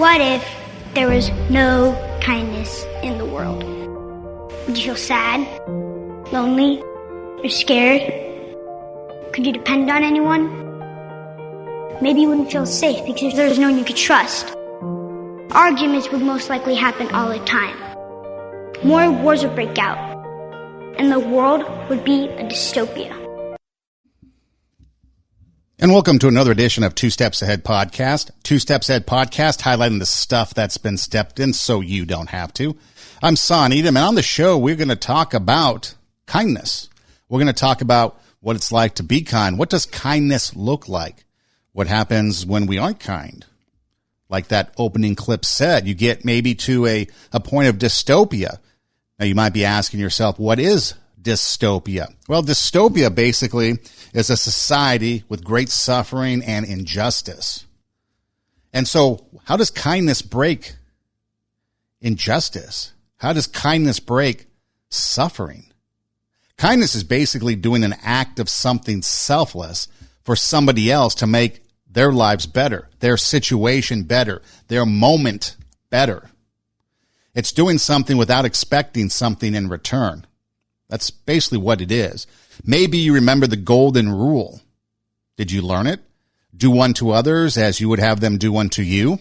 What if there was no kindness in the world? Would you feel sad, lonely, or scared? Could you depend on anyone? Maybe you wouldn't feel safe because there's no one you could trust. Arguments would most likely happen all the time. More wars would break out, and the world would be a dystopia. And welcome to another edition of Two Steps Ahead Podcast. Two Steps Ahead Podcast, highlighting the stuff that's been stepped in so you don't have to. I'm Son Edom, and on the show, we're going to talk about kindness. We're going to talk about what it's like to be kind. What does kindness look like? What happens when we aren't kind? Like that opening clip said, you get maybe to a point of dystopia. Now, you might be asking yourself, what is dystopia? Well, dystopia basically is a society with great suffering and injustice. And so how does kindness break injustice? How does kindness break suffering? Kindness is basically doing an act of something selfless for somebody else to make their lives better, their situation better, their moment better. It's doing something without expecting something in return. That's basically what it is. Maybe you remember the golden rule. Did you learn it? Do unto others as you would have them do unto you.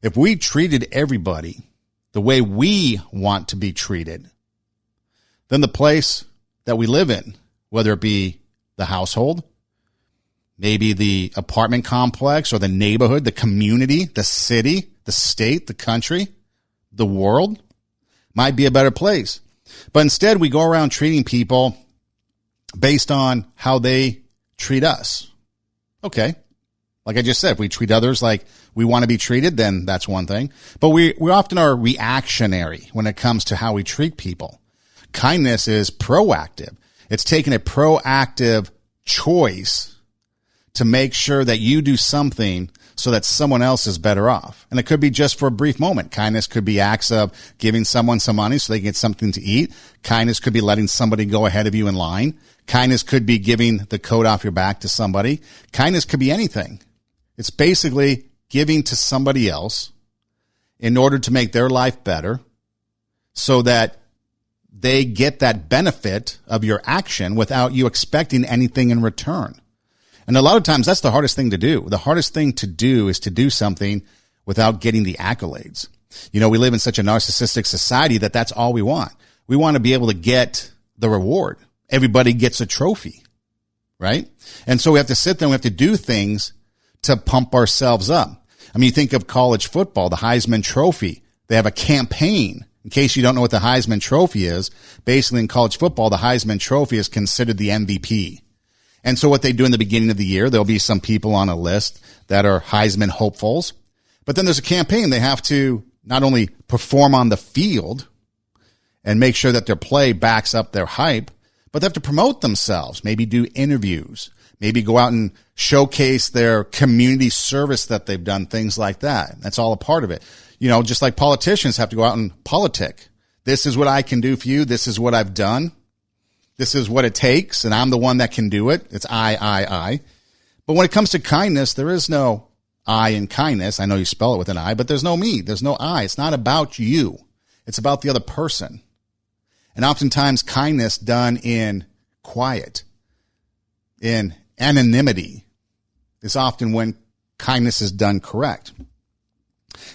If we treated everybody the way we want to be treated, then the place that we live in, whether it be the household, maybe the apartment complex or the neighborhood, the community, the city, the state, the country, the world, might be a better place. But instead, we go around treating people based on how they treat us. Okay. Like I just said, if we treat others like we want to be treated, then that's one thing. But we often are reactionary when it comes to how we treat people. Kindness is proactive. It's taking a proactive choice to make sure that you do something so that someone else is better off. And it could be just for a brief moment. Kindness could be acts of giving someone some money so they can get something to eat. Kindness could be letting somebody go ahead of you in line. Kindness could be giving the coat off your back to somebody. Kindness could be anything. It's basically giving to somebody else in order to make their life better so that they get that benefit of your action without you expecting anything in return. And a lot of times that's the hardest thing to do. The hardest thing to do is to do something without getting the accolades. You know, we live in such a narcissistic society that that's all we want. We want to be able to get the reward. Everybody gets a trophy, right? And so we have to sit there and we have to do things to pump ourselves up. I mean, you think of college football, the Heisman Trophy. They have a campaign. In case you don't know what the Heisman Trophy is, basically in college football, the Heisman Trophy is considered the MVP. And so what they do in the beginning of the year, there'll be some people on a list that are Heisman hopefuls. But then there's a campaign. They have to not only perform on the field and make sure that their play backs up their hype, but they have to promote themselves, maybe do interviews, maybe go out and showcase their community service that they've done, things like that. That's all a part of it. You know, just like politicians have to go out and politic. This is what I can do for you. This is what I've done. This is what it takes, and I'm the one that can do it. It's I. But when it comes to kindness, there is no I in kindness. I know you spell it with an I, but there's no me. There's no I. It's not about you. It's about the other person. And oftentimes, kindness done in quiet, in anonymity, is often when kindness is done correct.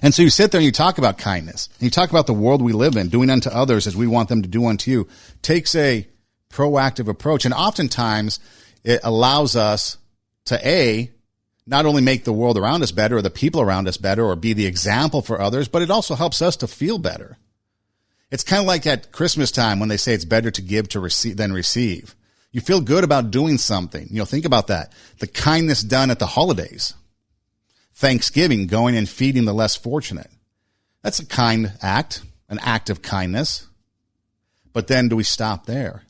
And so you sit there and you talk about kindness, and you talk about the world we live in, doing unto others as we want them to do unto you. Takes a proactive approach. And oftentimes it allows us to not only make the world around us better or the people around us better or be the example for others, but it also helps us to feel better. It's kind of like at Christmas time when they say it's better to give than receive. You feel good about doing something. You know, think about that. The kindness done at the holidays. Thanksgiving, going and feeding the less fortunate. That's a kind act, an act of kindness. But then do we stop there?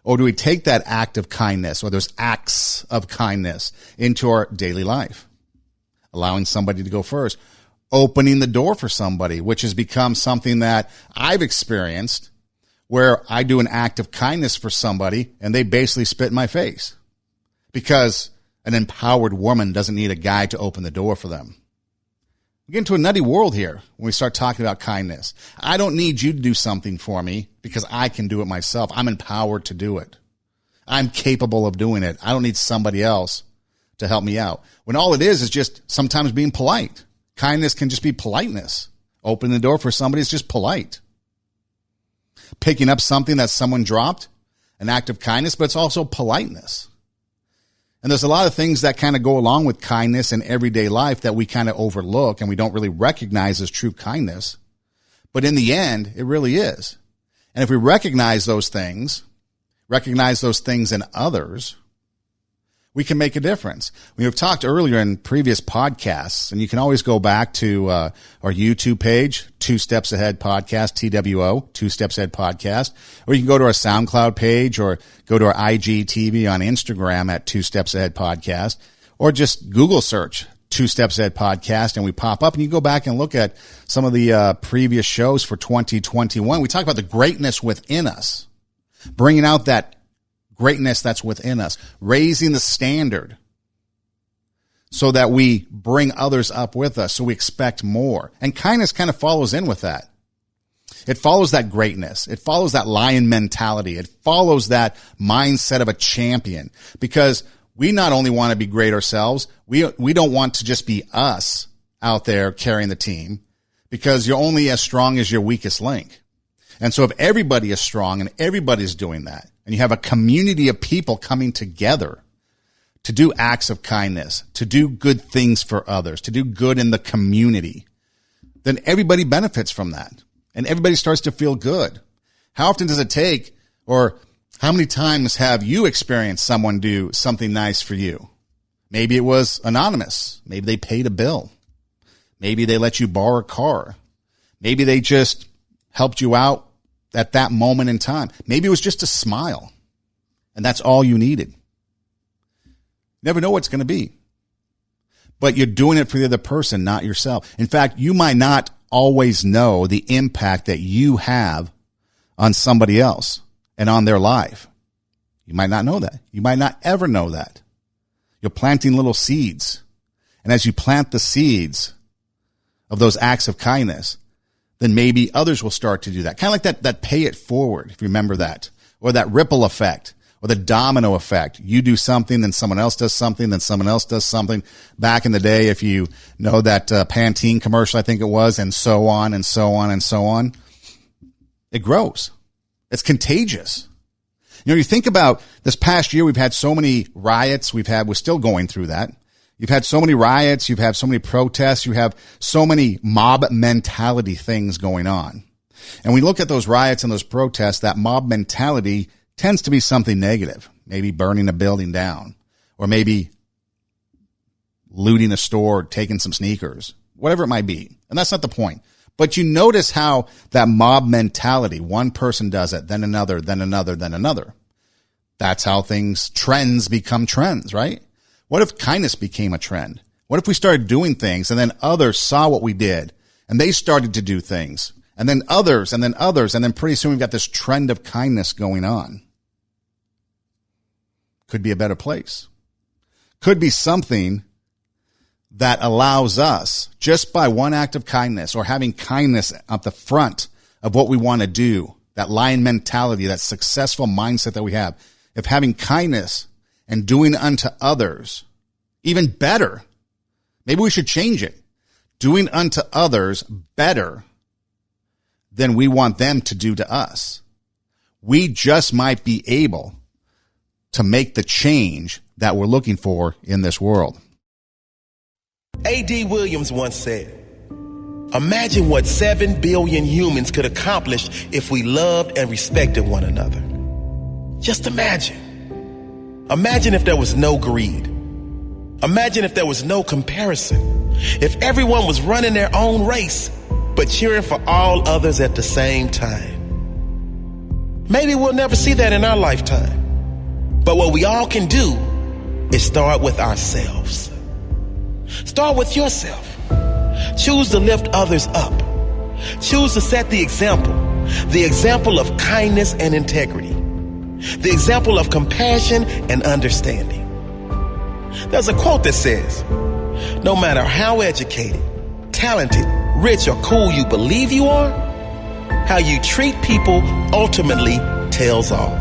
Or do we take that act of kindness or those acts of kindness into our daily life? Allowing somebody to go first. Opening the door for somebody, which has become something that I've experienced where I do an act of kindness for somebody and they basically spit in my face because an empowered woman doesn't need a guy to open the door for them. We get into a nutty world here when we start talking about kindness. I don't need you to do something for me because I can do it myself. I'm empowered to do it. I'm capable of doing it. I don't need somebody else to help me out. When all it is just sometimes being polite. Kindness can just be politeness. Open the door for somebody is just polite. Picking up something that someone dropped, an act of kindness, but it's also politeness. And there's a lot of things that kind of go along with kindness in everyday life that we kind of overlook and we don't really recognize as true kindness. But in the end, it really is. And if we recognize those things in others, we can make a difference. We've talked earlier in previous podcasts, and you can always go back to our YouTube page, 2 Steps Ahead Podcast, TWO, 2 Steps Ahead Podcast, or you can go to our SoundCloud page or go to our IGTV on Instagram at 2 Steps Ahead Podcast, or just Google search 2 Steps Ahead Podcast, and we pop up, and you go back and look at some of the previous shows for 2021. We talk about the greatness within us, bringing out that greatness that's within us, raising the standard so that we bring others up with us, so we expect more. And kindness kind of follows in with that. It follows that greatness. It follows that lion mentality. It follows that mindset of a champion, because we not only want to be great ourselves, we don't want to just be us out there carrying the team, because you're only as strong as your weakest link. And so if everybody is strong and everybody's doing that, and you have a community of people coming together to do acts of kindness, to do good things for others, to do good in the community, then everybody benefits from that. And everybody starts to feel good. How often does it take, or how many times have you experienced someone do something nice for you? Maybe it was anonymous. Maybe they paid a bill. Maybe they let you borrow a car. Maybe they just helped you out at that moment in time. Maybe it was just a smile, and that's all you needed. Never know what's going to be, but you're doing it for the other person, not yourself. In fact, you might not always know the impact that you have on somebody else and on their life. You might not know that. You might not ever know that. You're planting little seeds, and as you plant the seeds of those acts of kindness, then maybe others will start to do that. Kind of like that pay it forward, if you remember that, or that ripple effect, or the domino effect. You do something, then someone else does something, then someone else does something. Back in the day, if you know that Pantene commercial, I think it was, and so on and so on and so on, it grows. It's contagious. You know, you think about this past year, we've had so many riots. We're still going through that. You've had so many riots, you've had so many protests, you have so many mob mentality things going on. And we look at those riots and those protests, that mob mentality tends to be something negative, maybe burning a building down, or maybe looting a store, taking some sneakers, whatever it might be. And that's not the point. But you notice how that mob mentality, one person does it, then another, then another, then another. That's how trends become trends, right? What if kindness became a trend? What if we started doing things and then others saw what we did and they started to do things, and then others, and then others, and then pretty soon we've got this trend of kindness going on? Could be a better place. Could be something that allows us, just by one act of kindness or having kindness at the front of what we want to do, that lion mentality, that successful mindset that we have, if having kindness and doing unto others even better. Maybe we should change it. Doing unto others better than we want them to do to us. We just might be able to make the change that we're looking for in this world. A.D. Williams once said, "Imagine what 7 billion humans could accomplish if we loved and respected one another." Just imagine. Imagine if there was no greed. Imagine if there was no comparison. If everyone was running their own race, but cheering for all others at the same time. Maybe we'll never see that in our lifetime. But what we all can do is start with ourselves. Start with yourself. Choose to lift others up. Choose to set the example of kindness and integrity. The example of compassion and understanding. There's a quote that says, "No matter how educated, talented, rich, or cool you believe you are, how you treat people ultimately tells all.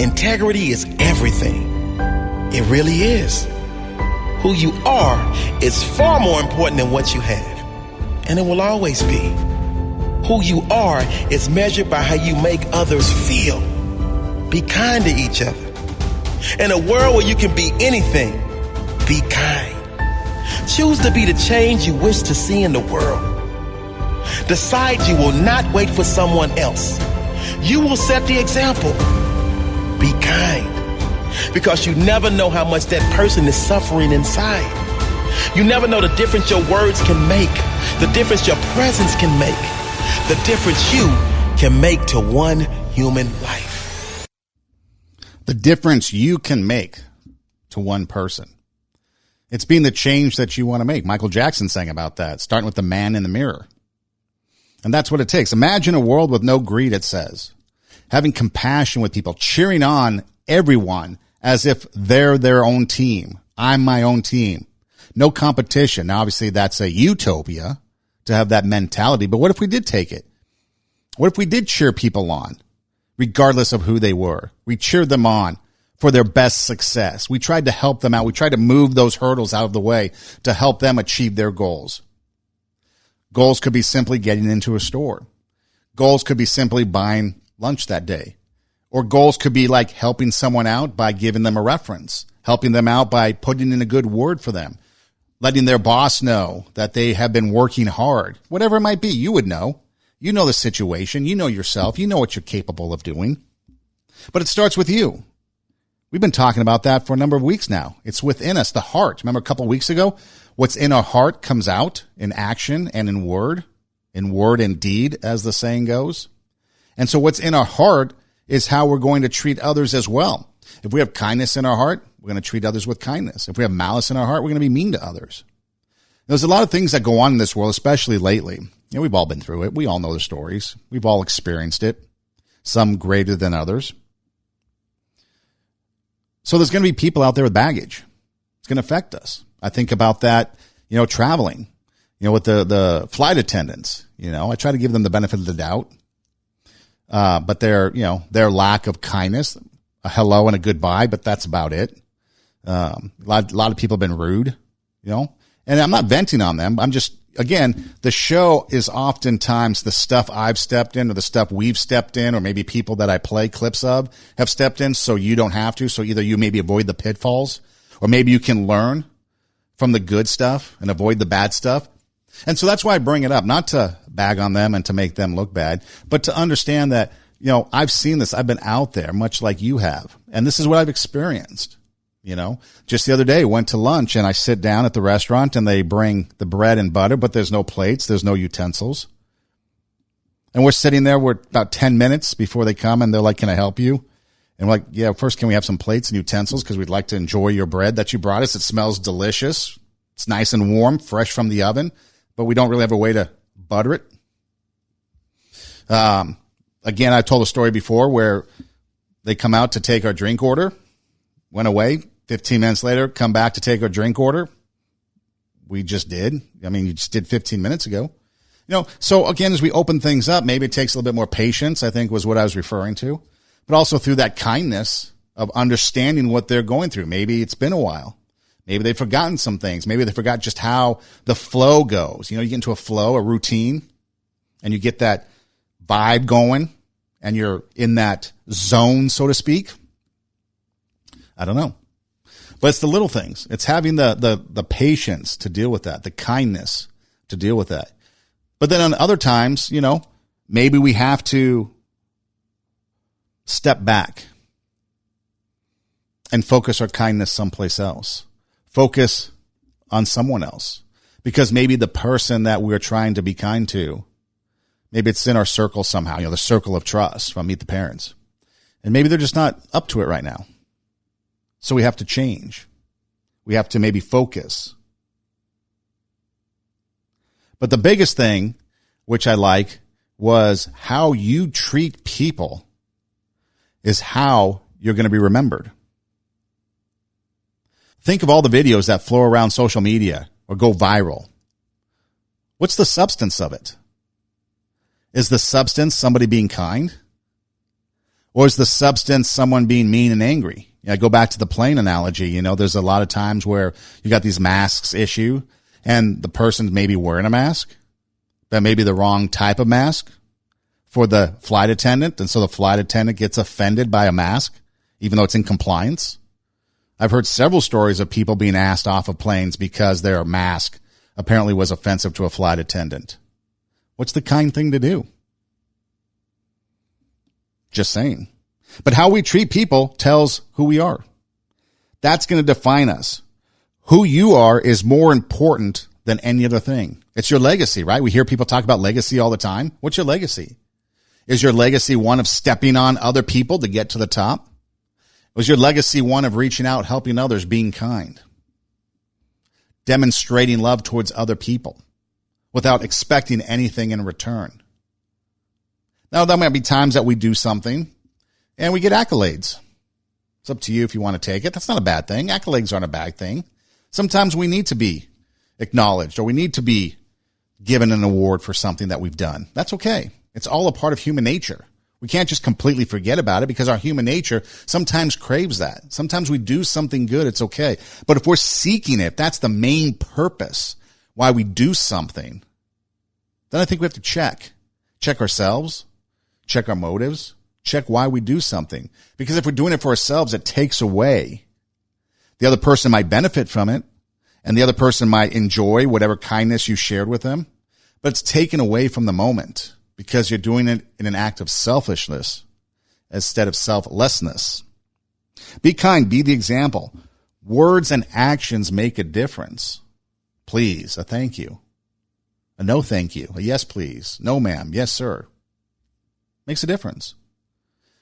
Integrity is everything. It really is. Who you are is far more important than what you have, and it will always be. Who you are is measured by how you make others feel. Be kind to each other. In a world where you can be anything, be kind. Choose to be the change you wish to see in the world. Decide you will not wait for someone else. You will set the example. Be kind. Because you never know how much that person is suffering inside. You never know the difference your words can make, the difference your presence can make, the difference you can make to one human life. The difference you can make to one person. It's being the change that you want to make. Michael Jackson sang about that, starting with the man in the mirror. And that's what it takes. Imagine a world with no greed, it says. Having compassion with people, cheering on everyone as if they're their own team. I'm my own team. No competition. Now, obviously, that's a utopia to have that mentality. But what if we did take it? What if we did cheer people on, regardless of who they were? We cheered them on for their best success. We tried to help them out. We tried to move those hurdles out of the way to help them achieve their goals. Goals could be simply getting into a store. Goals could be simply buying lunch that day. Or goals could be like helping someone out by giving them a reference, helping them out by putting in a good word for them, letting their boss know that they have been working hard. Whatever it might be, you would know. You know the situation. You know yourself. You know what you're capable of doing. But it starts with you. We've been talking about that for a number of weeks now. It's within us, the heart. Remember a couple of weeks ago? What's in our heart comes out in action and in word and deed, as the saying goes. And so what's in our heart is how we're going to treat others as well. If we have kindness in our heart, we're going to treat others with kindness. If we have malice in our heart, we're going to be mean to others. There's a lot of things that go on in this world, especially lately. We've all been through it. We all know the stories. We've all experienced it, some greater than others. So there's going to be people out there with baggage. It's going to affect us. I think about that, traveling, with the flight attendants. I try to give them the benefit of the doubt. But their lack of kindness, a hello and a goodbye, but that's about it. A lot of people have been rude, and I'm not venting on them. I'm just, again, the show is oftentimes the stuff I've stepped in or the stuff we've stepped in, or maybe people that I play clips of have stepped in so you don't have to. So either you maybe avoid the pitfalls, or maybe you can learn from the good stuff and avoid the bad stuff. And so that's why I bring it up, not to bag on them and to make them look bad, but to understand that, I've seen this. I've been out there much like you have. And this is what I've experienced. Just the other day, went to lunch and I sit down at the restaurant and they bring the bread and butter, but there's no plates. There's no utensils. And we're sitting there. We're about 10 minutes before they come and they're like, "Can I help you?" And we're like, "Yeah, first, can we have some plates and utensils? Because we'd like to enjoy your bread that you brought us. It smells delicious. It's nice and warm, fresh from the oven, but we don't really have a way to butter it." Again, I told a story before where they come out to take our drink order, went away, 15 minutes later, come back to take our drink order. We just did. You just did 15 minutes ago. So again, as we open things up, maybe it takes a little bit more patience, I think was what I was referring to, but also through that kindness of understanding what they're going through. Maybe it's been a while. Maybe they've forgotten some things. Maybe they forgot just how the flow goes. You get into a flow, a routine, and you get that vibe going and you're in that zone, so to speak. I don't know. But it's the little things. It's having the patience to deal with that, the kindness to deal with that. But then on other times, maybe we have to step back and focus our kindness someplace else. Focus on someone else. Because maybe the person that we're trying to be kind to, maybe it's in our circle somehow, the circle of trust from Meet the Parents. And maybe they're just not up to it right now. So we have to change. We have to maybe focus. But the biggest thing, which I like, was how you treat people is how you're going to be remembered. Think of all the videos that flow around social media or go viral. What's the substance of it? Is the substance somebody being kind? Or is the substance someone being mean and angry? I go back to the plane analogy. There's a lot of times where you got these masks issue and the person's maybe wearing a mask, but maybe the wrong type of mask for the flight attendant. And so the flight attendant gets offended by a mask, even though it's in compliance. I've heard several stories of people being asked off of planes because their mask apparently was offensive to a flight attendant. What's the kind thing to do? Just saying. But how we treat people tells who we are. That's going to define us. Who you are is more important than any other thing. It's your legacy, right? We hear people talk about legacy all the time. What's your legacy? Is your legacy one of stepping on other people to get to the top? Was your legacy one of reaching out, helping others, being kind, demonstrating love towards other people without expecting anything in return? Now, there might be times that we do something and we get accolades. It's up to you if you want to take it. That's not a bad thing. Accolades aren't a bad thing. Sometimes we need to be acknowledged or we need to be given an award for something that we've done. That's okay. It's all a part of human nature. We can't just completely forget about it because our human nature sometimes craves that. Sometimes we do something good. It's okay. But if we're seeking it, that's the main purpose why we do something, then I think we have to check ourselves, check our motives, check why we do something. Because if we're doing it for ourselves, it takes away. The other person might benefit from it, and the other person might enjoy whatever kindness you shared with them, but it's taken away from the moment because you're doing it in an act of selfishness instead of selflessness. Be kind, be the example. Words and actions make a difference. Please, a thank you. A no thank you. A yes please. No ma'am. Yes sir. Makes a difference.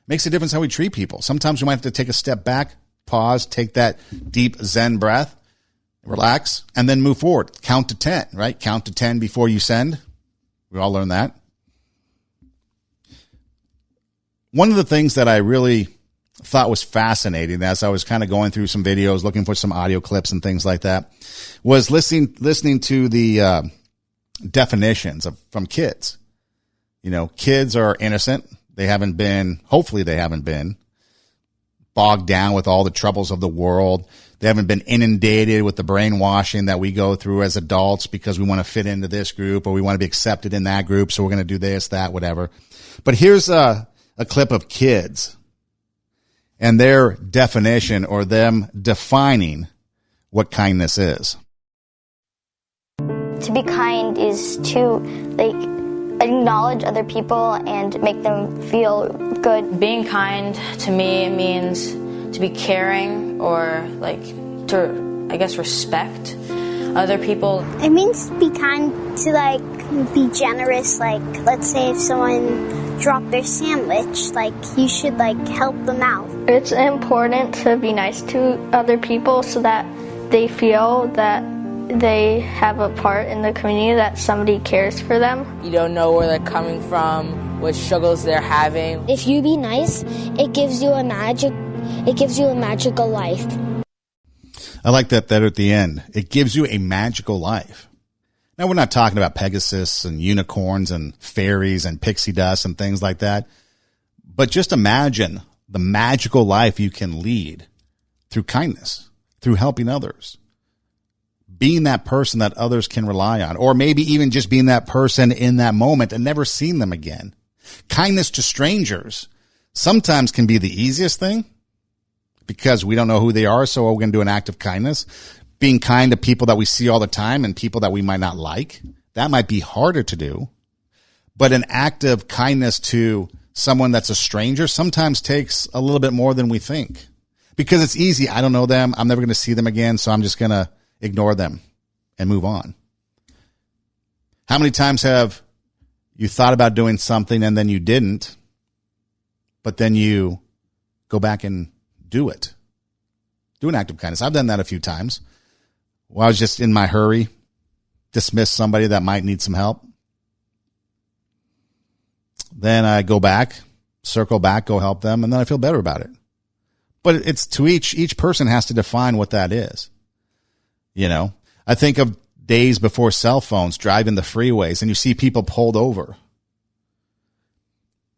Makes a difference how we treat people. Sometimes we might have to take a step back, pause, take that deep Zen breath, relax, and then move forward. Count to 10, right? Count to 10 before you send. We all learn that. One of the things that I really thought was fascinating as I was kind of going through some videos, looking for some audio clips and things like that, was listening to the definitions from kids. Kids are innocent. Hopefully they haven't been bogged down with all the troubles of the world. They haven't been inundated with the brainwashing that we go through as adults because we want to fit into this group or we want to be accepted in that group. So we're going to do this, that, whatever. But here's a clip of kids and their definition or them defining what kindness is. To be kind is to acknowledge other people and make them feel good. Being kind to me means to be caring or to, I guess, respect other people. It means to be kind, to be generous. Let's say if someone dropped their sandwich, you should help them out. It's important to be nice to other people so that they feel that they have a part in the community, that somebody cares for them. You don't know where they're coming from, what struggles they're having. If you be nice, it gives you a magical life. I like that at the end. It gives you a magical life. Now, we're not talking about Pegasus and unicorns and fairies and pixie dust and things like that. But just imagine the magical life you can lead through kindness, through helping others, being that person that others can rely on, or maybe even just being that person in that moment and never seeing them again. Kindness to strangers sometimes can be the easiest thing because we don't know who they are, so we're going to do an act of kindness. Being kind to people that we see all the time and people that we might not like, that might be harder to do. But an act of kindness to someone that's a stranger sometimes takes a little bit more than we think because it's easy. I don't know them. I'm never going to see them again, so I'm just going to ignore them and move on. How many times have you thought about doing something and then you didn't, but then you go back and do it? Do an act of kindness. I've done that a few times. Well, I was just in my hurry, dismiss somebody that might need some help. Then I go back, circle back, go help them, and then I feel better about it. But it's to each person has to define what that is. I think of days before cell phones, driving the freeways, and you see people pulled over.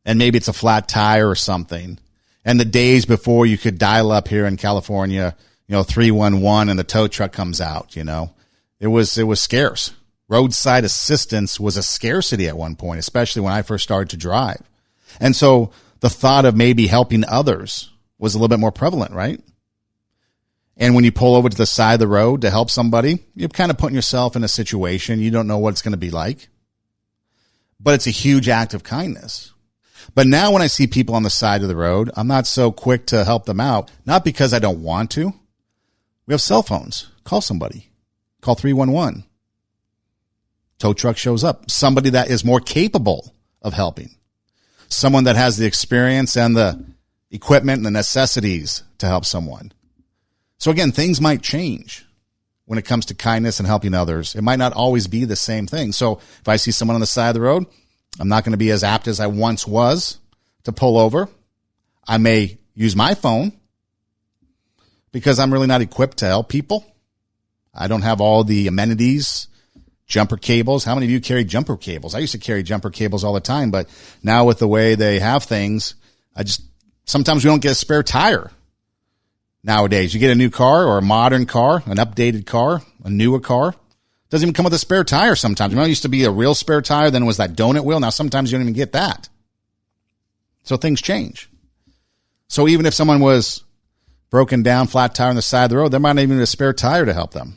And maybe it's a flat tire or something. And the days before you could dial up here in California, 311 and the tow truck comes out, It was scarce. Roadside assistance was a scarcity at one point, especially when I first started to drive. And so the thought of maybe helping others was a little bit more prevalent, right? And when you pull over to the side of the road to help somebody, you're kind of putting yourself in a situation you don't know what it's going to be like. But it's a huge act of kindness. But now when I see people on the side of the road, I'm not so quick to help them out, not because I don't want to. We have cell phones. Call somebody. Call 311. Tow truck shows up. Somebody that is more capable of helping. Someone that has the experience and the equipment and the necessities to help someone. So again, things might change when it comes to kindness and helping others. It might not always be the same thing. So if I see someone on the side of the road, I'm not going to be as apt as I once was to pull over. I may use my phone because I'm really not equipped to help people. I don't have all the amenities, jumper cables. How many of you carry jumper cables? I used to carry jumper cables all the time, but now with the way they have things, sometimes we don't get a spare tire. Nowadays, you get a new car or a modern car, an updated car, a newer car. Doesn't even come with a spare tire sometimes. It used to be a real spare tire, then it was that donut wheel. Now sometimes you don't even get that. So things change. So even if someone was broken down, flat tire on the side of the road, there might not even be a spare tire to help them.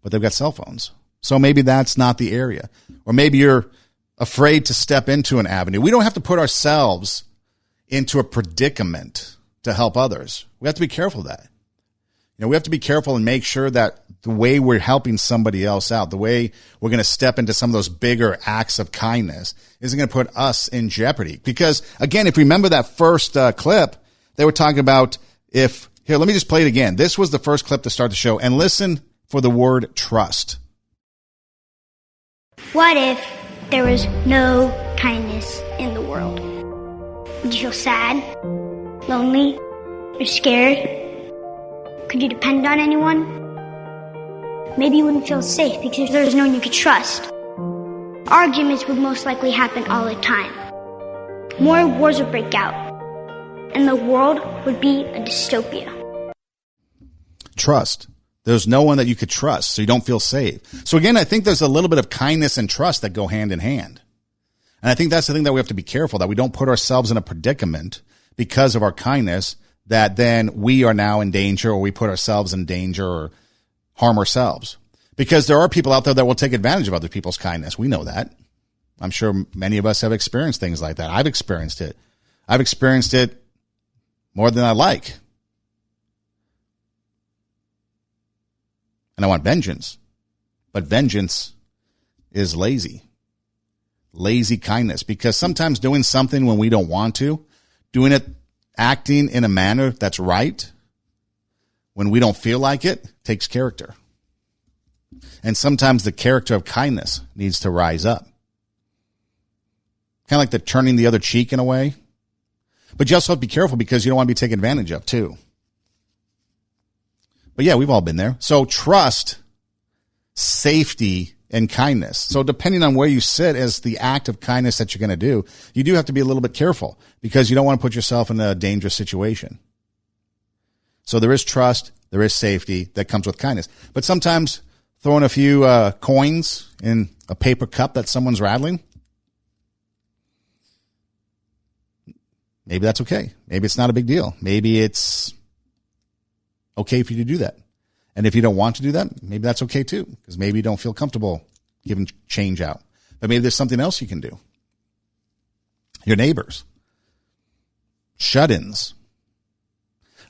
But they've got cell phones. So maybe that's not the area. Or maybe you're afraid to step into an avenue. We don't have to put ourselves into a predicament to help others. We have to be careful of that. We have to be careful and make sure that the way we're helping somebody else out, the way we're going to step into some of those bigger acts of kindness isn't going to put us in jeopardy. Because again, if you remember that first clip, they were talking about here, let me just play it again. This was the first clip to start the show, and listen for the word trust. What if there was no kindness in the world? Would you feel sad, lonely, or scared? Could you depend on anyone? Maybe you wouldn't feel safe because there's no one you could trust. Arguments would most likely happen all the time. More wars would break out, and the world would be a dystopia. Trust. There's no one that you could trust, so you don't feel safe. So again, I think there's a little bit of kindness and trust that go hand in hand. And I think that's the thing that we have to be careful, that we don't put ourselves in a predicament because of our kindness, that then we are now in danger, or we put ourselves in danger or harm ourselves. Because there are people out there that will take advantage of other people's kindness. We know that. I'm sure many of us have experienced things like that. I've experienced it. I've experienced it more than I like. And I want vengeance. But vengeance is lazy. Lazy kindness. Because sometimes doing something when we don't want to, doing it, acting in a manner that's right when we don't feel like it, takes character. And sometimes the character of kindness needs to rise up. Kind of like the turning the other cheek in a way. But you also have to be careful because you don't want to be taken advantage of too. But yeah, we've all been there. So trust, safety, and kindness. So depending on where you sit as the act of kindness that you're going to do, you do have to be a little bit careful because you don't want to put yourself in a dangerous situation. So there is trust, there is safety that comes with kindness. But sometimes throwing a few coins in a paper cup that someone's rattling, maybe that's okay. Maybe it's not a big deal. Maybe it's okay for you to do that. And if you don't want to do that, maybe that's okay too, because maybe you don't feel comfortable giving change out. But maybe there's something else you can do. Your neighbors. Shut-ins.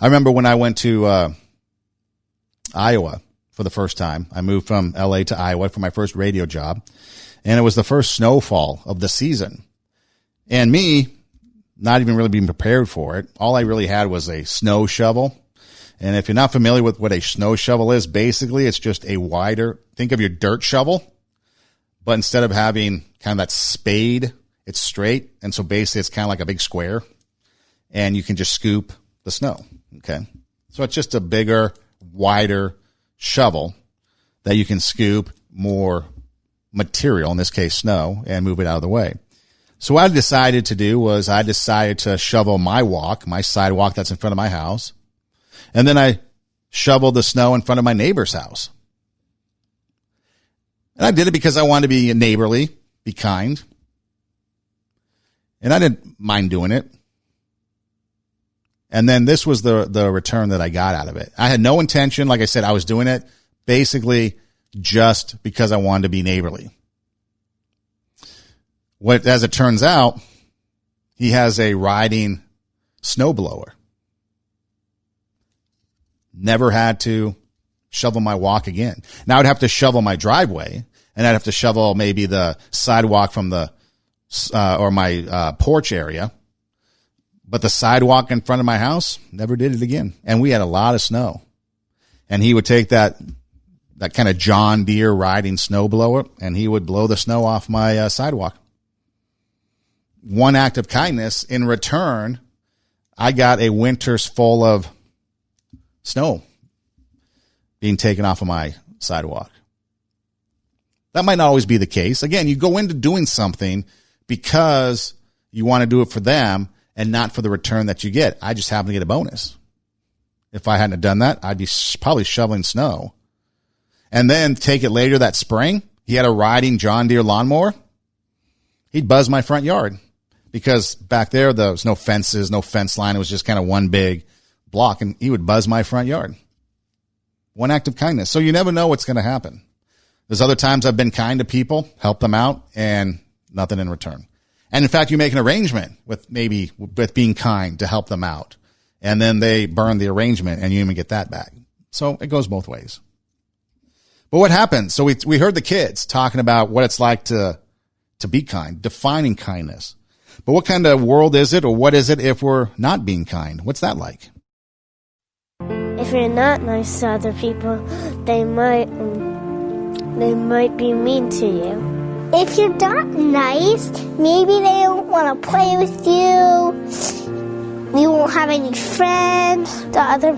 I remember when I went to Iowa for the first time. I moved from LA to Iowa for my first radio job, and it was the first snowfall of the season. And me, not even really being prepared for it, all I really had was a snow shovel. And if you're not familiar with what a snow shovel is, basically it's just a wider, think of your dirt shovel, but instead of having kind of that spade, it's straight. And so basically it's kind of like a big square, and you can just scoop the snow. Okay. So it's just a bigger, wider shovel that you can scoop more material, in this case snow, and move it out of the way. So what I decided to do was I decided to shovel my sidewalk that's in front of my house. And then I shoveled the snow in front of my neighbor's house. And I did it because I wanted to be neighborly, be kind. And I didn't mind doing it. And then this was the return that I got out of it. I had no intention. Like I said, I was doing it basically just because I wanted to be neighborly. As it turns out, he has a riding snowblower. Never had to shovel my walk again. Now I'd have to shovel my driveway, and I'd have to shovel maybe the sidewalk from or my porch area. But the sidewalk in front of my house, never did it again. And we had a lot of snow. And he would take that kind of John Deere riding snowblower, and he would blow the snow off my sidewalk. One act of kindness. In return, I got a winter's full of snow being taken off of my sidewalk. That might not always be the case. Again, you go into doing something because you want to do it for them and not for the return that you get. I just happen to get a bonus. If I hadn't done that, I'd be probably shoveling snow. And then take it later that spring, he had a riding John Deere lawnmower. He'd buzz my front yard because back there was no fences, no fence line. It was just kind of one big block, and he would buzz my front yard. One act of kindness. So you never know what's going to happen. There's other times I've been kind to people, helped them out, and nothing in return. And in fact, you make an arrangement with being kind to help them out. And then they burn the arrangement and you even get that back. So it goes both ways. But what happens? So we heard the kids talking about what it's like to be kind, defining kindness. But what kind of world is it, or what is it if we're not being kind? What's that like? If you're not nice to other people, they might be mean to you. If you're not nice, maybe they don't want to play with you. You won't have any friends. The other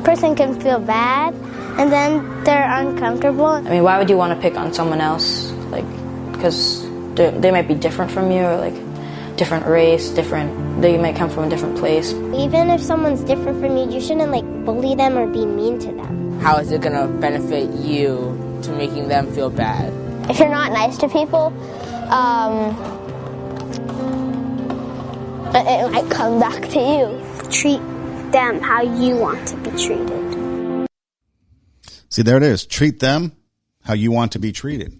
person can feel bad, and then they're uncomfortable. I mean, why would you want to pick on someone else? Like, because they might be different from you, or like different race, they might come from a different place. Even if someone's different from you, you shouldn't bully them or be mean to them. How is it going to benefit you to making them feel bad? If you're not nice to people, it might come back to you. Treat them how you want to be treated. See, there it is. Treat them how you want to be treated.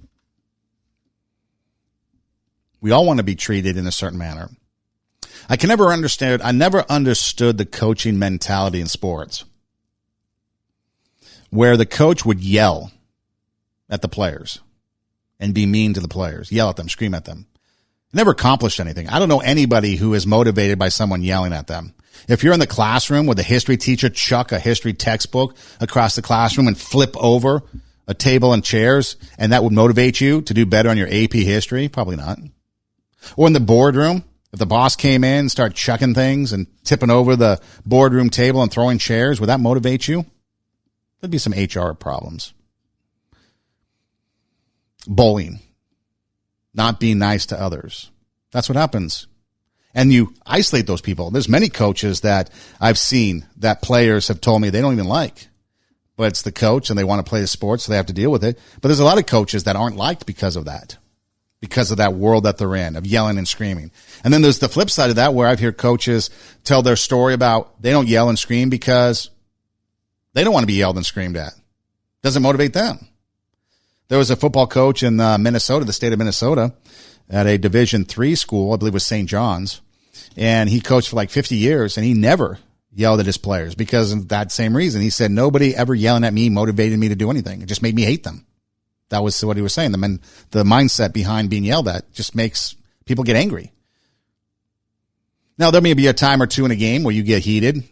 We all want to be treated in a certain manner. I never understood the coaching mentality in sports, where the coach would yell at the players and be mean to the players, yell at them, scream at them. Never accomplished anything. I don't know anybody who is motivated by someone yelling at them. If you're in the classroom with a history teacher, chuck a history textbook across the classroom and flip over a table and chairs, and that would motivate you to do better on your AP history? Probably not. Or in the boardroom, if the boss came in and started chucking things and tipping over the boardroom table and throwing chairs, would that motivate you? There'd be some HR problems. Bullying. Not being nice to others. That's what happens. And you isolate those people. There's many coaches that I've seen that players have told me they don't even like. But it's the coach and they want to play the sport, so they have to deal with it. But there's a lot of coaches that aren't liked because of that world that they're in, of yelling and screaming. And then there's the flip side of that, where I've heard coaches tell their story about they don't yell and scream because they don't want to be yelled and screamed at. Doesn't motivate them. There was a football coach in Minnesota, the state of Minnesota, at a Division III school, I believe it was St. John's, and he coached for 50 years, and he never yelled at his players because of that same reason. He said, nobody ever yelling at me motivated me to do anything. It just made me hate them. That was what he was saying. The mindset behind being yelled at just makes people get angry. Now, there may be a time or two in a game where you get heated,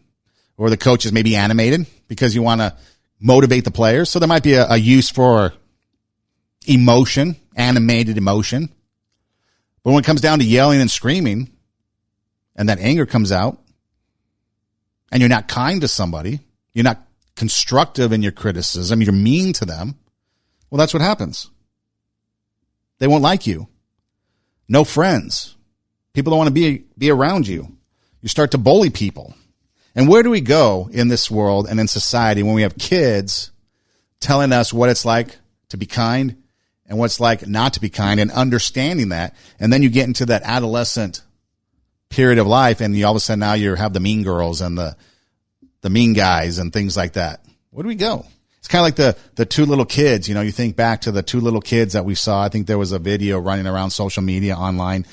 or the coach is maybe animated because you want to motivate the players. So there might be a use for emotion, animated emotion. But when it comes down to yelling and screaming, and that anger comes out, and you're not kind to somebody, you're not constructive in your criticism, you're mean to them, well, that's what happens. They won't like you. No friends. People don't want to be around you. You start to bully people. And where do we go in this world and in society when we have kids telling us what it's like to be kind and what it's like not to be kind, and understanding that? And then you get into that adolescent period of life, and you all of a sudden now you have the mean girls and the mean guys and things like that. Where do we go? It's kind of like the two little kids. You think back to the two little kids that we saw. I think there was a video running around social media online.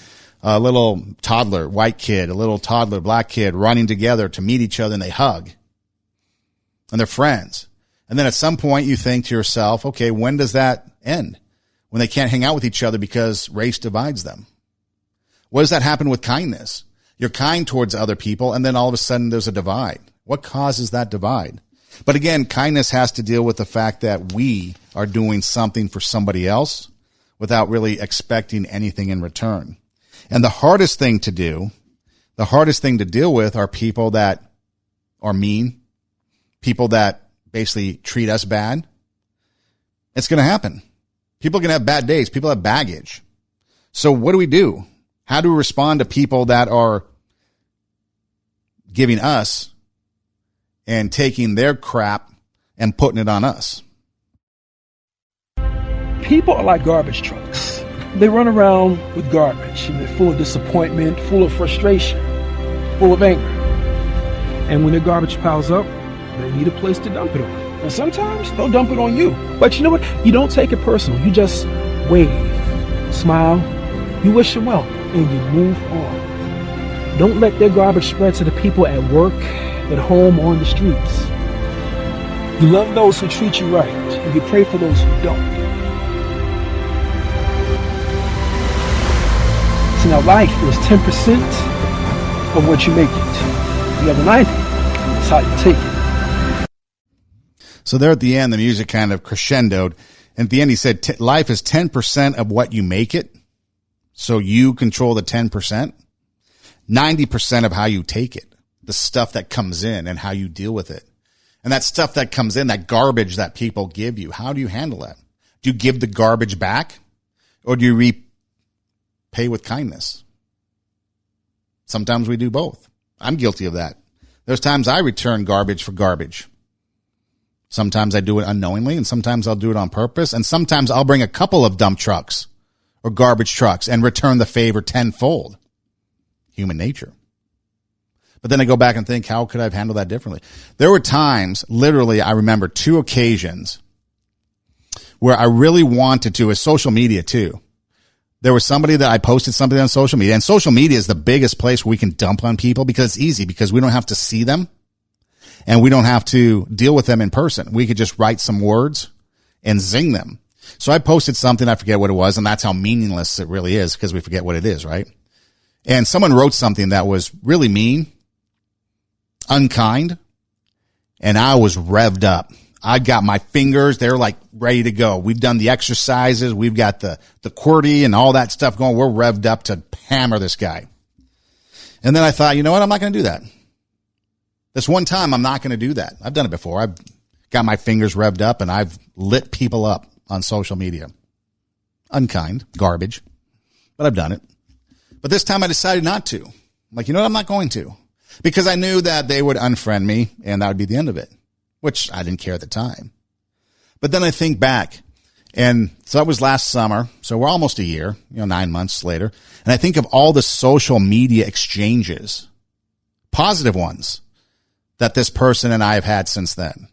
A little toddler, white kid, a little toddler, black kid running together to meet each other, and they hug. And they're friends. And then at some point you think to yourself, okay, when does that end? When they can't hang out with each other because race divides them. What does that happen with kindness? You're kind towards other people, and then all of a sudden there's a divide. What causes that divide? But again, kindness has to deal with the fact that we are doing something for somebody else without really expecting anything in return. And the hardest thing to do, the hardest thing to deal with are people that are mean, people that basically treat us bad. It's going to happen. People are going to have bad days. People have baggage. So what do we do? How do we respond to people that are giving us and taking their crap and putting it on us? People are like garbage trucks. They run around with garbage, and they're full of disappointment, full of frustration, full of anger. And when their garbage piles up, they need a place to dump it on. And sometimes they'll dump it on you. But you know what? You don't take it personal. You just wave, smile, you wish them well, and you move on. Don't let their garbage spread to the people at work, at home, or on the streets. You love those who treat you right, and you pray for those who don't. See, now life is 10% of what you make it. The other 90 is how you take it. So there at the end, the music kind of crescendoed. And at the end, he said, life is 10% of what you make it. So you control the 10%. 90% of how you take it, the stuff that comes in and how you deal with it. And that stuff that comes in, that garbage that people give you, how do you handle that? Do you give the garbage back, or do you repay with kindness? Sometimes we do both. I'm guilty of that. There's times I return garbage for garbage. Sometimes I do it unknowingly, and sometimes I'll do it on purpose, and sometimes I'll bring a couple of dump trucks or garbage trucks and return the favor tenfold. Human nature. But then I go back and think, how could I have handled that differently? There were times, literally, I remember 2 occasions where I really wanted to, with social media too. There was somebody that I posted something on social media, and social media is the biggest place where we can dump on people because it's easy, because we don't have to see them and we don't have to deal with them in person. We could just write some words and zing them. So I posted something, I forget what it was, and that's how meaningless it really is, because we forget what it is, right? And someone wrote something that was really mean, unkind, and I was revved up. I got my fingers, they're like ready to go. We've done the exercises, we've got the QWERTY and all that stuff going. We're revved up to hammer this guy. And then I thought, you know what? I'm not going to do that. This one time, I'm not going to do that. I've done it before. I've got my fingers revved up and I've lit people up on social media. Unkind, garbage, but I've done it. But this time I decided not to. I'm like, you know what? I'm not going to, because I knew that they would unfriend me and that would be the end of it, which I didn't care at the time. But then I think back, and so that was last summer. So we're almost a year, 9 months later. And I think of all the social media exchanges, positive ones, that this person and I have had since then.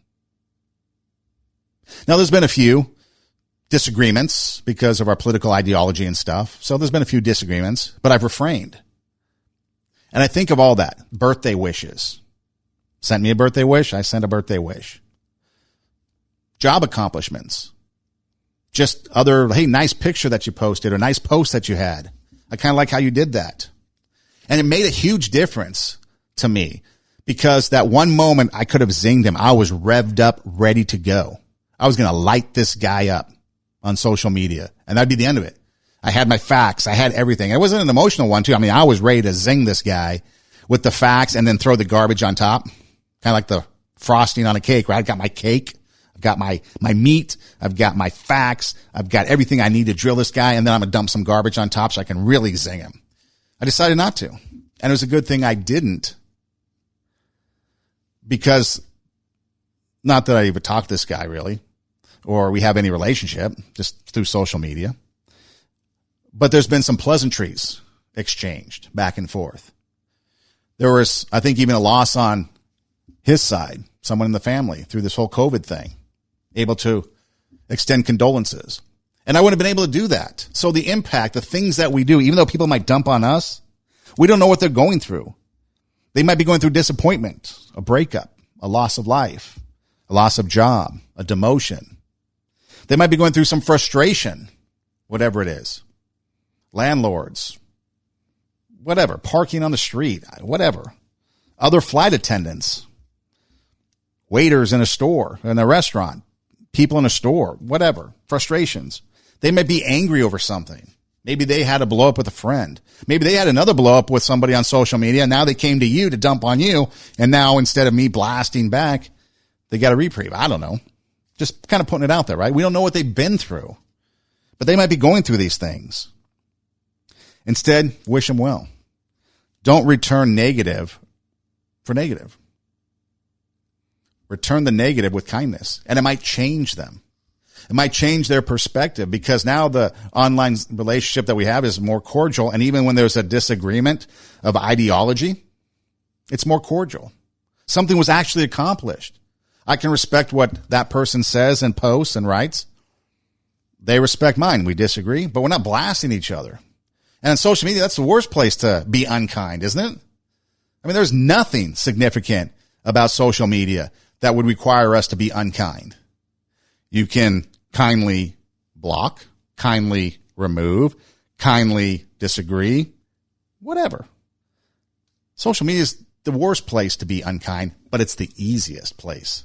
Now, there's been a few disagreements because of our political ideology and stuff. So there's been a few disagreements, but I've refrained. And I think of all that. Birthday wishes. Sent me a birthday wish, I sent a birthday wish. Job accomplishments. Just other, hey, nice picture that you posted or nice post that you had. I kind of like how you did that. And it made a huge difference to me, because that one moment I could have zinged him. I was revved up, ready to go. I was going to light this guy up on social media, and that'd be the end of it. I had my facts. I had everything. It wasn't an emotional one too. I mean, I was ready to zing this guy with the facts and then throw the garbage on top. Kind of like the frosting on a cake, right? I got my cake. I've got my meat. I've got my facts. I've got everything I need to drill this guy. And then I'm going to dump some garbage on top so I can really zing him. I decided not to. And it was a good thing I didn't. Because not that I even talk to this guy really, or we have any relationship, just through social media. But there's been some pleasantries exchanged back and forth. There was, I think, even a loss on his side, someone in the family through this whole COVID thing, able to extend condolences. And I wouldn't have been able to do that. So the impact, the things that we do, even though people might dump on us, we don't know what they're going through. They might be going through disappointment, a breakup, a loss of life, a loss of job, a demotion. They might be going through some frustration, whatever it is. Landlords, whatever, parking on the street, whatever. Other flight attendants, waiters in a store, in a restaurant, people in a store, whatever, frustrations. They might be angry over something. Maybe they had a blow up with a friend. Maybe they had another blow up with somebody on social media. And now they came to you to dump on you. And now instead of me blasting back, they got a reprieve. I don't know. Just kind of putting it out there, right? We don't know what they've been through, but they might be going through these things. Instead, wish them well. Don't return negative for negative. Return the negative with kindness, and it might change them. It might change their perspective because now the online relationship that we have is more cordial. And even when there's a disagreement of ideology, it's more cordial. Something was actually accomplished. I can respect what that person says and posts and writes. They respect mine. We disagree, but we're not blasting each other. And on social media, that's the worst place to be unkind, isn't it? I mean, there's nothing significant about social media that would require us to be unkind. You can kindly block, kindly remove, kindly disagree, whatever. Social media is the worst place to be unkind, but it's the easiest place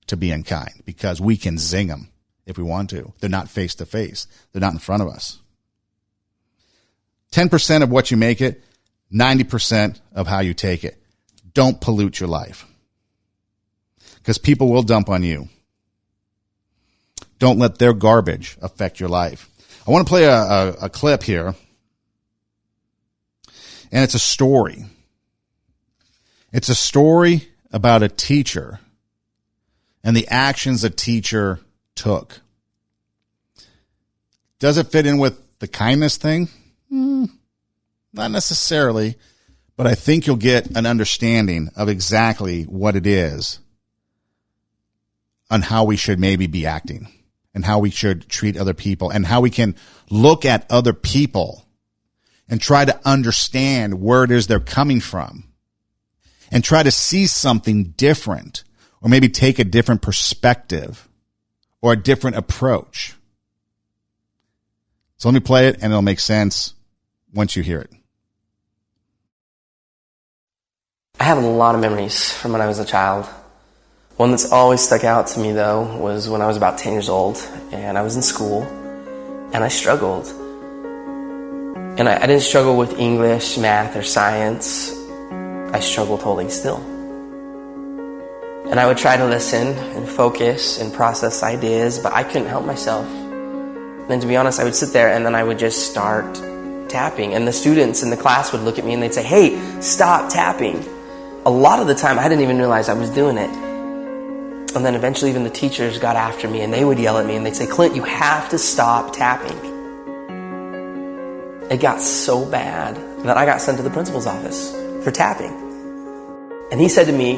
to be unkind because we can zing them if we want to. They're not face to face. They're not in front of us. 10% of what you make it, 90% of how you take it. Don't pollute your life because people will dump on you. Don't let their garbage affect your life. I want to play a clip here, and it's a story. It's a story about a teacher and the actions a teacher took. Does it fit in with the kindness thing? Not necessarily, but I think you'll get an understanding of exactly what it is on how we should maybe be acting and how we should treat other people and how we can look at other people and try to understand where it is they're coming from and try to see something different or maybe take a different perspective or a different approach. So let me play it and it'll make sense once you hear it. I have a lot of memories from when I was a child. One that's always stuck out to me, though, was when I was about 10 years old, and I was in school, and I struggled. And I didn't struggle with English, math, or science. I struggled holding still. And I would try to listen and focus and process ideas, but I couldn't help myself. And to be honest, I would sit there, and then I would just start tapping. And the students in the class would look at me, and they'd say, "Hey, stop tapping." A lot of the time, I didn't even realize I was doing it. And then eventually even the teachers got after me and they would yell at me and they'd say, "Clint, you have to stop tapping." It got so bad that I got sent to the principal's office for tapping. And he said to me,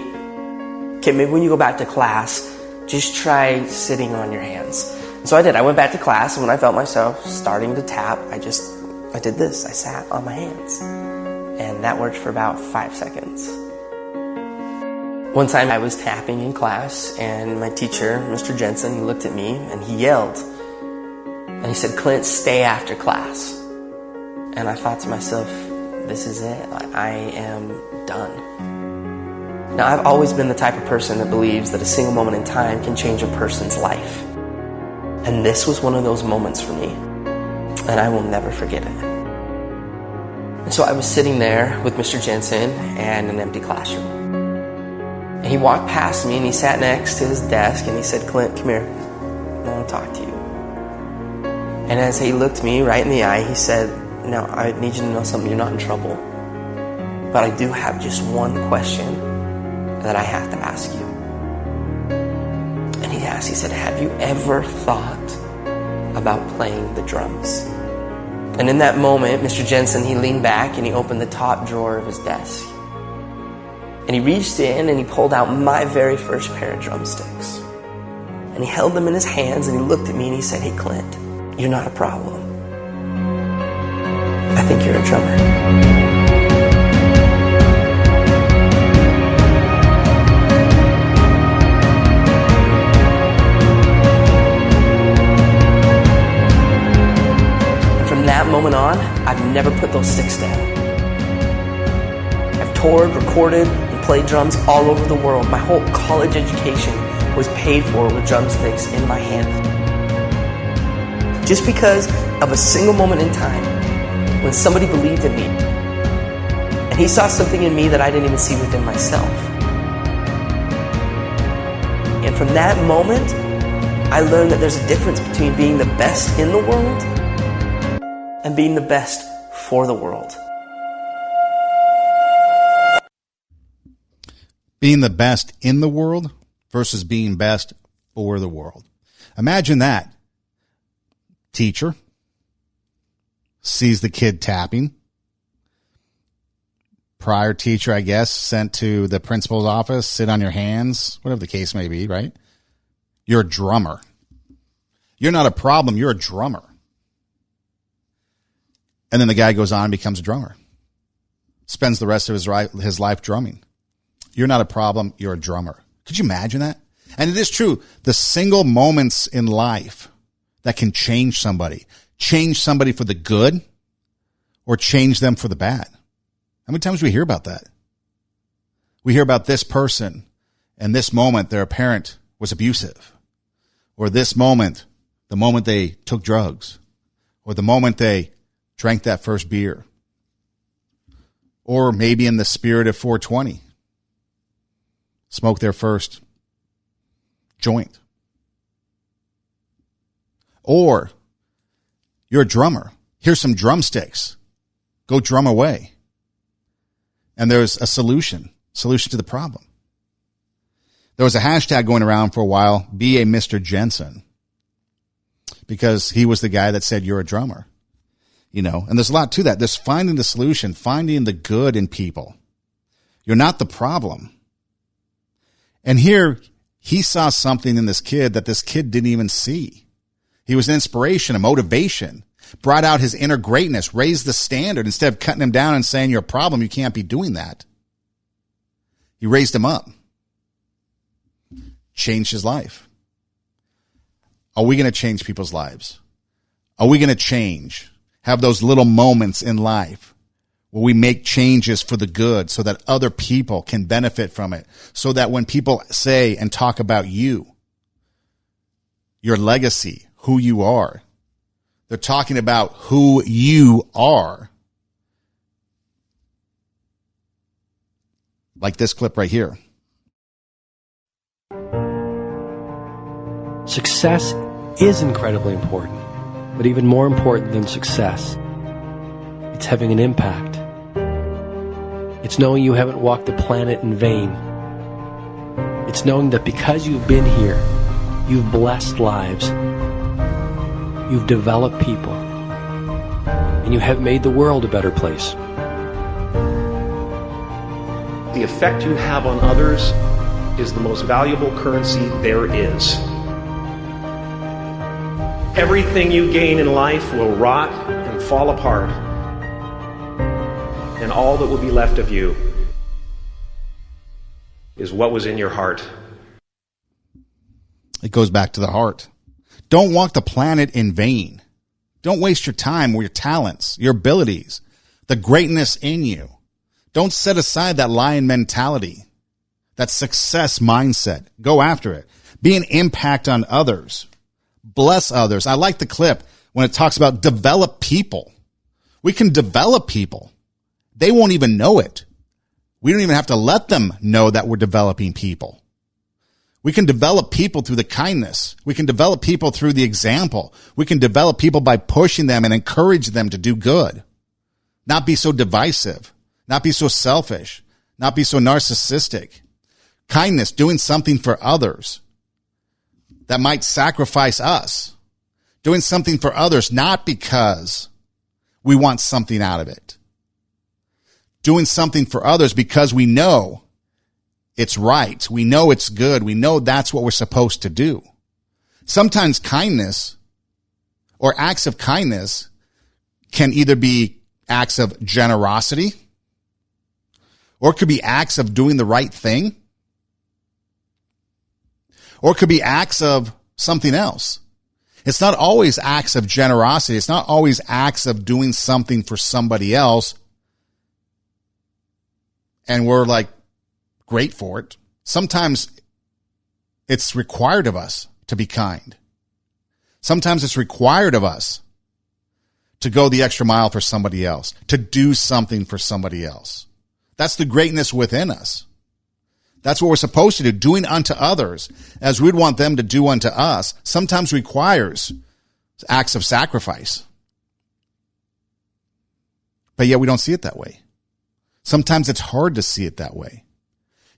"Okay, maybe when you go back to class, just try sitting on your hands." And so I did. I went back to class, and when I felt myself starting to tap, I did this. I sat on my hands. And that worked for about 5 seconds. One time I was tapping in class, and my teacher, Mr. Jensen, he looked at me and he yelled. And he said, "Clint, stay after class." And I thought to myself, this is it. I am done. Now, I've always been the type of person that believes that a single moment in time can change a person's life. And this was one of those moments for me. And I will never forget it. And so I was sitting there with Mr. Jensen and an empty classroom. And he walked past me and he sat next to his desk and he said, "Clint, come here. I want to talk to you." And as he looked me right in the eye, he said, "Now, I need you to know something. You're not in trouble. But I do have just one question that I have to ask you." And he asked, he said, "Have you ever thought about playing the drums?" And in that moment, Mr. Jensen, he leaned back and he opened the top drawer of his desk. And he reached in and he pulled out my very first pair of drumsticks. And he held them in his hands and he looked at me and he said, "Hey, Clint, you're not a problem. I think you're a drummer." That moment on, I've never put those sticks down. I've toured, recorded, and played drums all over the world. My whole college education was paid for with drumsticks in my hand. Just because of a single moment in time when somebody believed in me and he saw something in me that I didn't even see within myself. And from that moment, I learned that there's a difference between being the best in the world and being the best for the world. Being the best in the world versus being best for the world. Imagine that. Teacher sees the kid tapping. Prior teacher, I guess, sent to the principal's office, sit on your hands, whatever the case may be, right? You're a drummer. You're not a problem. You're a drummer. And then the guy goes on and becomes a drummer. Spends the rest of his life drumming. You're not a problem. You're a drummer. Could you imagine that? And it is true. The single moments in life that can change somebody for the good or change them for the bad. How many times do we hear about that? We hear about this person and this moment their parent was abusive, or this moment, the moment they took drugs, or the moment they drank that first beer, or maybe in the spirit of 420, smoked their first joint. Or you're a drummer. Here's some drumsticks. Go drum away. And there's a solution to the problem. There was a hashtag going around for a while, be a Mr. Jensen, because he was the guy that said you're a drummer. You know, and there's a lot to that. There's finding the solution, finding the good in people. You're not the problem. And here, he saw something in this kid that this kid didn't even see. He was an inspiration, a motivation, brought out his inner greatness, raised the standard. Instead of cutting him down and saying, you're a problem, you can't be doing that. He raised him up. Changed his life. Are we going to change people's lives? Are we going to change? Have those little moments in life where we make changes for the good so that other people can benefit from it, so that when people say and talk about you, your legacy, who you are, they're talking about who you are. Like this clip right here. Success is incredibly important, but even more important than success, it's having an impact. It's knowing you haven't walked the planet in vain. It's knowing that because you've been here, you've blessed lives, you've developed people, and you have made the world a better place. The effect you have on others is the most valuable currency there is. Everything you gain in life will rot and fall apart, and all that will be left of you is what was in your heart. It goes back to the heart. Don't walk the planet in vain. Don't waste your time or your talents, your abilities, the greatness in you. Don't set aside that lion mentality, that success mindset. Go after it. Be an impact on others. Bless others. I like the clip when it talks about develop people. We can develop people. They won't even know it. We don't even have to let them know that we're developing people. We can develop people through the kindness. We can develop people through the example. We can develop people by pushing them and encourage them to do good. Not be so divisive. Not be so selfish. Not be so narcissistic. Kindness, doing something for others that might sacrifice us. Doing something for others, not because we want something out of it. Doing something for others because we know it's right. We know it's good. We know that's what we're supposed to do. Sometimes kindness or acts of kindness can either be acts of generosity, or it could be acts of doing the right thing, or it could be acts of something else. It's not always acts of generosity. It's not always acts of doing something for somebody else, and we're like great for it. Sometimes it's required of us to be kind. Sometimes it's required of us to go the extra mile for somebody else, to do something for somebody else. That's the greatness within us. That's what we're supposed to do. Doing unto others as we'd want them to do unto us sometimes requires acts of sacrifice. But yet we don't see it that way. Sometimes it's hard to see it that way.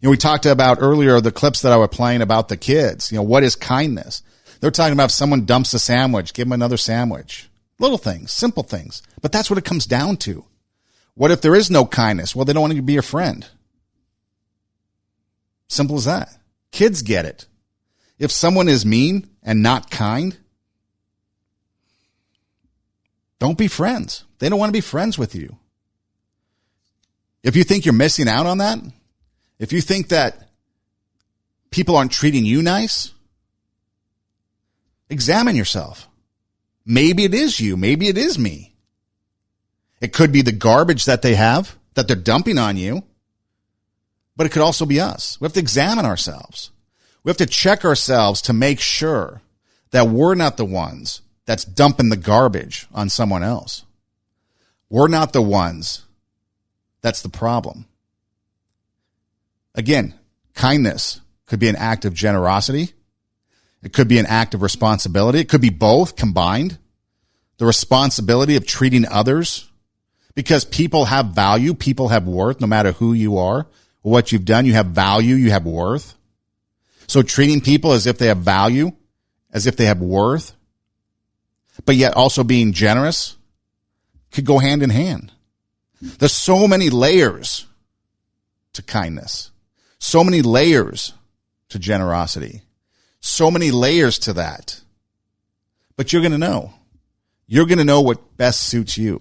You know, we talked about earlier the clips that I was playing about the kids. You know, what is kindness? They're talking about if someone dumps a sandwich, give them another sandwich. Little things, simple things. But that's what it comes down to. What if there is no kindness? Well, they don't want to be your friend. Simple as that. Kids get it. If someone is mean and not kind, don't be friends. They don't want to be friends with you. If you think you're missing out on that, if you think that people aren't treating you nice, examine yourself. Maybe it is you. Maybe it is me. It could be the garbage that they have, that they're dumping on you, but it could also be us. We have to examine ourselves. We have to check ourselves to make sure that we're not the ones that's dumping the garbage on someone else. We're not the ones that's the problem. Again, kindness could be an act of generosity. It could be an act of responsibility. It could be both combined. The responsibility of treating others, because people have value, people have worth, no matter who you are or what you've done. You have value, you have worth. So treating people as if they have value, as if they have worth, but yet also being generous could go hand in hand. There's so many layers to kindness, so many layers to generosity, so many layers to that. But you're going to know. You're going to know what best suits you,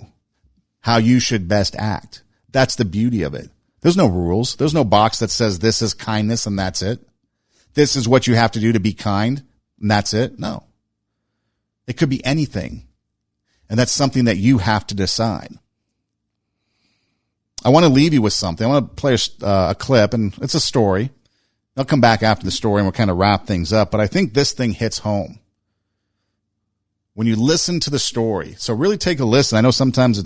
how you should best act. That's the beauty of it. There's no rules. There's no box that says this is kindness and that's it. This is what you have to do to be kind and that's it. No. It could be anything. And that's something that you have to decide. I want to leave you with something. I want to play a clip, and it's a story. I'll come back after the story and we'll kind of wrap things up. But I think this thing hits home when you listen to the story. So really take a listen. I know sometimes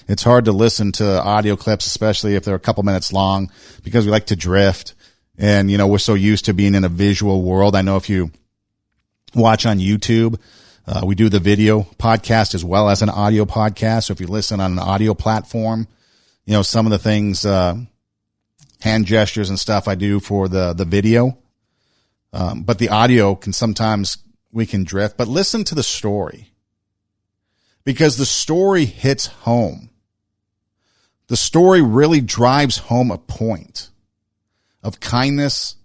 it's hard to listen to audio clips, especially if they're a couple minutes long, because we like to drift. And, you know, we're so used to being in a visual world. I know if you watch on YouTube, we do the video podcast as well as an audio podcast. So if you listen on an audio platform, you know, some of the things, hand gestures and stuff I do for the video. But the audio can sometimes we can drift, but listen to the story, because the story hits home. The story really drives home a point of kindness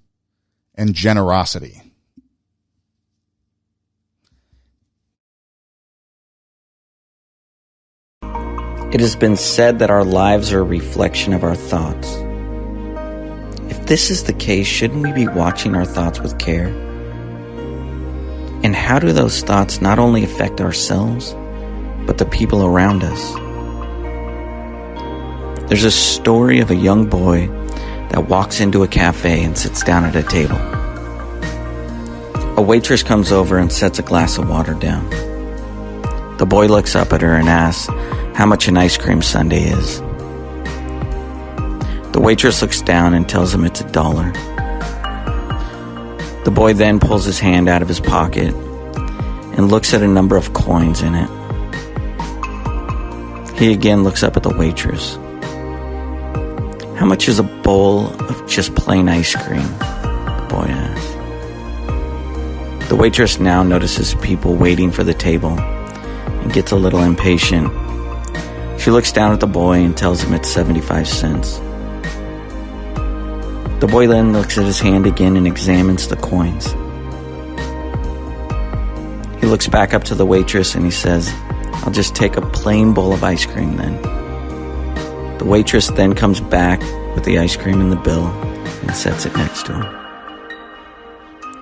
and generosity. It has been said that our lives are a reflection of our thoughts. If this is the case, shouldn't we be watching our thoughts with care? And how do those thoughts not only affect ourselves, but the people around us? There's a story of a young boy that walks into a cafe and sits down at a table. A waitress comes over and sets a glass of water down. The boy looks up at her and asks how much an ice cream sundae is. The waitress looks down and tells him it's $1. The boy then pulls his hand out of his pocket and looks at a number of coins in it. He again looks up at the waitress. "How much is a bowl of just plain ice cream?" the boy asks. The waitress now notices people waiting for the table and gets a little impatient. She looks down at the boy and tells him it's 75 cents. The boy then looks at his hand again and examines the coins. He looks back up to the waitress and he says, "I'll just take a plain bowl of ice cream then." The waitress then comes back with the ice cream and the bill and sets it next to him.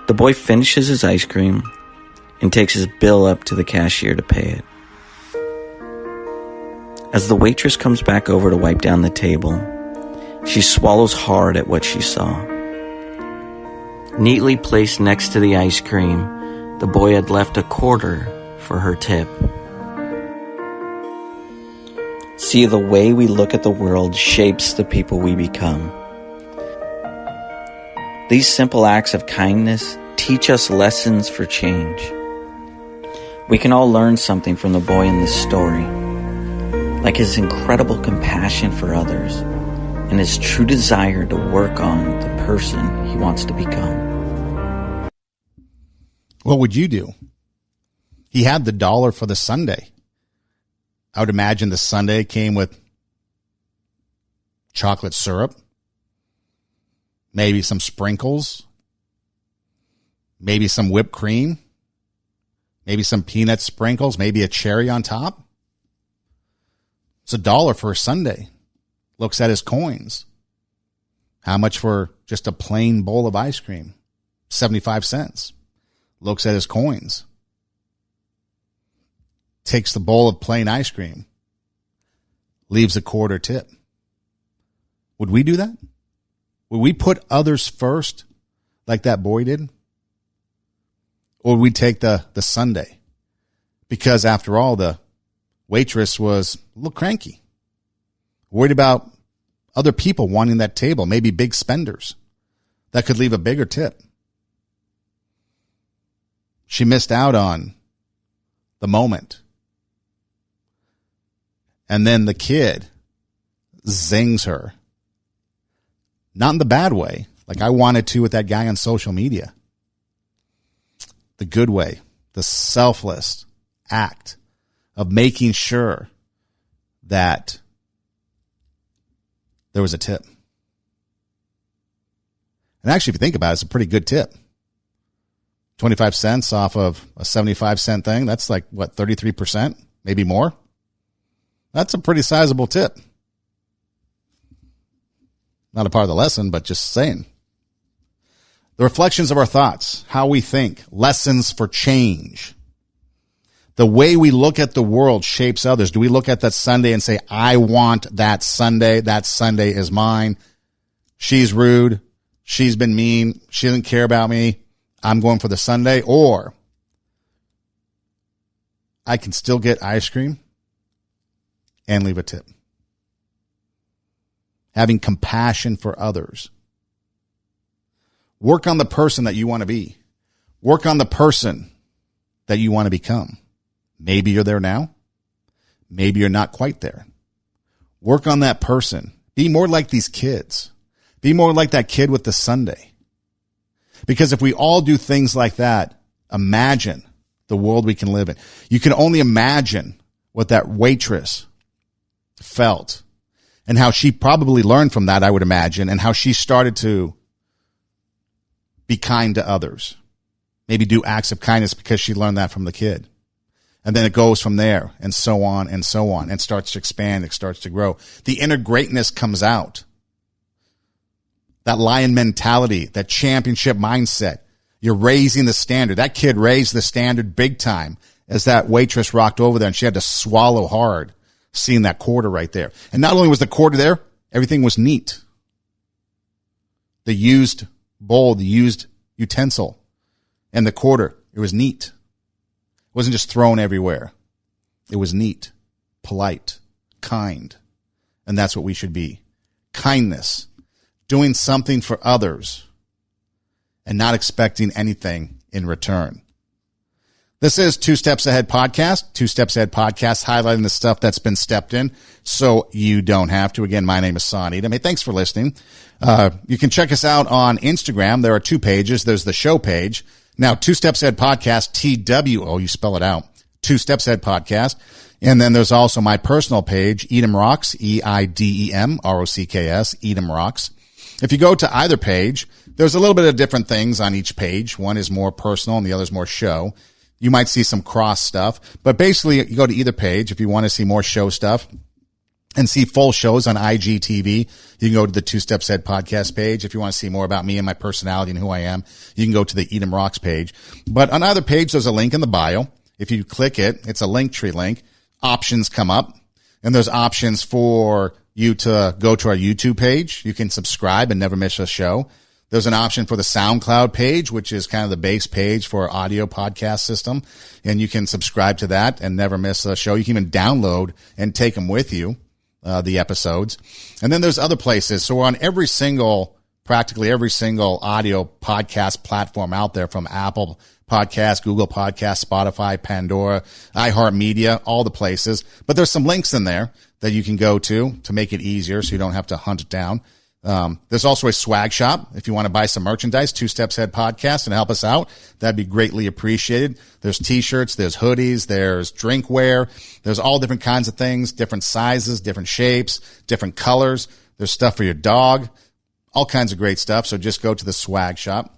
The boy finishes his ice cream and takes his bill up to the cashier to pay it. As the waitress comes back over to wipe down the table, she swallows hard at what she saw. Neatly placed next to the ice cream, the boy had left $0.25 for her tip. See, the way we look at the world shapes the people we become. These simple acts of kindness teach us lessons for change. We can all learn something from the boy in this story, like his incredible compassion for others and his true desire to work on the person he wants to become. What would you do? He had the $1 for the sundae. I would imagine the sundae came with chocolate syrup, maybe some sprinkles, maybe some whipped cream, maybe some peanut sprinkles, maybe a cherry on top. It's $1 for a sundae. Looks at his coins. How much for just a plain bowl of ice cream? 75 cents. Looks at his coins. Takes the bowl of plain ice cream. Leaves a $0.25 tip. Would we do that? Would we put others first like that boy did? Or would we take the sundae? Because after all, the waitress was a little cranky. Worried about other people wanting that table, maybe big spenders that could leave a bigger tip. She missed out on the moment. And then the kid zings her. Not in the bad way, like I wanted to with that guy on social media. The good way, the selfless act of making sure that there was a tip. And actually, if you think about it, it's a pretty good tip. 25 cents off of a 75-cent thing, that's like, what, 33%? Maybe more? That's a pretty sizable tip. Not a part of the lesson, but just saying. The reflections of our thoughts, how we think, lessons for change. The way we look at the world shapes others. Do we look at that sundae and say, I want that sundae. That sundae is mine. She's rude. She's been mean. She doesn't care about me. I'm going for the sundae. Or I can still get ice cream and leave a tip. Having compassion for others. Work on the person that you want to be. Work on the person that you want to become. Maybe you're there now. Maybe you're not quite there. Work on that person. Be more like these kids. Be more like that kid with the sundae. Because if we all do things like that, imagine the world we can live in. You can only imagine what that waitress felt and how she probably learned from that, I would imagine, and how she started to be kind to others. Maybe do acts of kindness because she learned that from the kid. And then it goes from there and so on, and starts to expand, it starts to grow. The inner greatness comes out. That lion mentality, that championship mindset. You're raising the standard. That kid raised the standard big time as that waitress rocked over there and she had to swallow hard seeing that $0.25 right there. And not only was the $0.25 there, everything was neat. The used bowl, the used utensil, and the $0.25, it was neat. It wasn't just thrown everywhere. It was neat, polite, kind. And that's what we should be. kindness, doing something for others, and not expecting anything in return. This is Two Steps Ahead Podcast. Two Steps Ahead Podcast, highlighting the stuff that's been stepped in so you don't have to. Again, my name is Son Edom. Hey, thanks for listening. You can check us out on Instagram. There are 2 pages. There's the show page. Now, Two Steps Ahead Podcast, TWO, you spell it out. Two Steps Ahead Podcast. And then there's also my personal page, Edom Rocks, EIDEM, Edom Rocks. If you go to either page, there's a little bit of different things on each page. One is more personal and the other is more show. You might see some cross stuff, but basically you go to either page if you want to see more show stuff and see full shows on IGTV. You can go to the Two Steps Ahead Podcast page. If you want to see more about me and my personality and who I am, you can go to the Edom Rocks page. But on either page, there's a link in the bio. If you click it, it's a Linktree link. Options come up, and there's options for you to go to our YouTube page. You can subscribe and never miss a show. There's an option for the SoundCloud page, which is kind of the base page for our audio podcast system. And you can subscribe to that and never miss a show. You can even download and take them with you, the episodes. And then there's other places. So we're on practically every single audio podcast platform out there, from Apple Podcasts, Google Podcasts, Spotify, Pandora, iHeartMedia, all the places. But there's some links in there that you can go to make it easier so you don't have to hunt it down. There's also a swag shop. If you want to buy some merchandise, Two Steps Ahead Podcast, and help us out, that'd be greatly appreciated. There's t-shirts, there's hoodies, there's drinkware, there's all different kinds of things, different sizes, different shapes, different colors. There's stuff for your dog, all kinds of great stuff. So just go to the swag shop.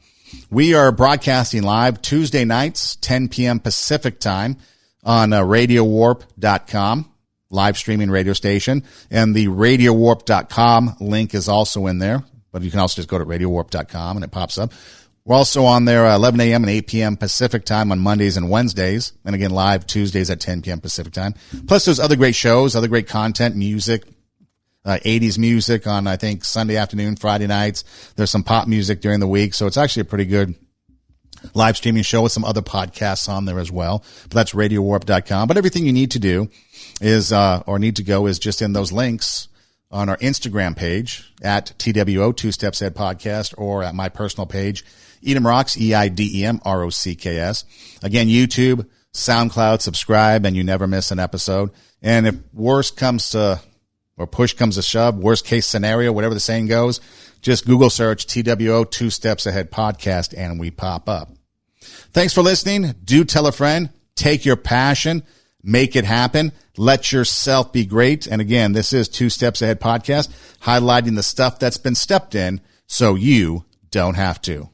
We are broadcasting live Tuesday nights, 10 p.m. Pacific time on RadioWarp.com. Live streaming radio station, and the RadioWarp.com link is also in there, but you can also just go to RadioWarp.com and it pops up. We're also on there 11 a.m. and 8 p.m. Pacific time on Mondays and Wednesdays, and again live Tuesdays at 10 p.m. Pacific time. Plus there's other great shows, other great content, music, 80s music on, I think, Sunday afternoon, Friday nights. There's some pop music during the week, so it's actually a pretty good live streaming show with some other podcasts on there as well. But that's RadioWarp.com. But everything you need to do is, or need to go, is just in those links on our Instagram page at TWO, Two Steps Ahead Podcast, or at my personal page, Edom Rocks, EIDEM, Again, YouTube, SoundCloud, subscribe, and you never miss an episode. And if push comes to shove, worst case scenario, whatever the saying goes, just Google search TWO, Two Steps Ahead Podcast, and we pop up. Thanks for listening. Do tell a friend. Take your passion. Make it happen. Let yourself be great. And again, this is Two Steps Ahead Podcast, highlighting the stuff that's been stepped in so you don't have to.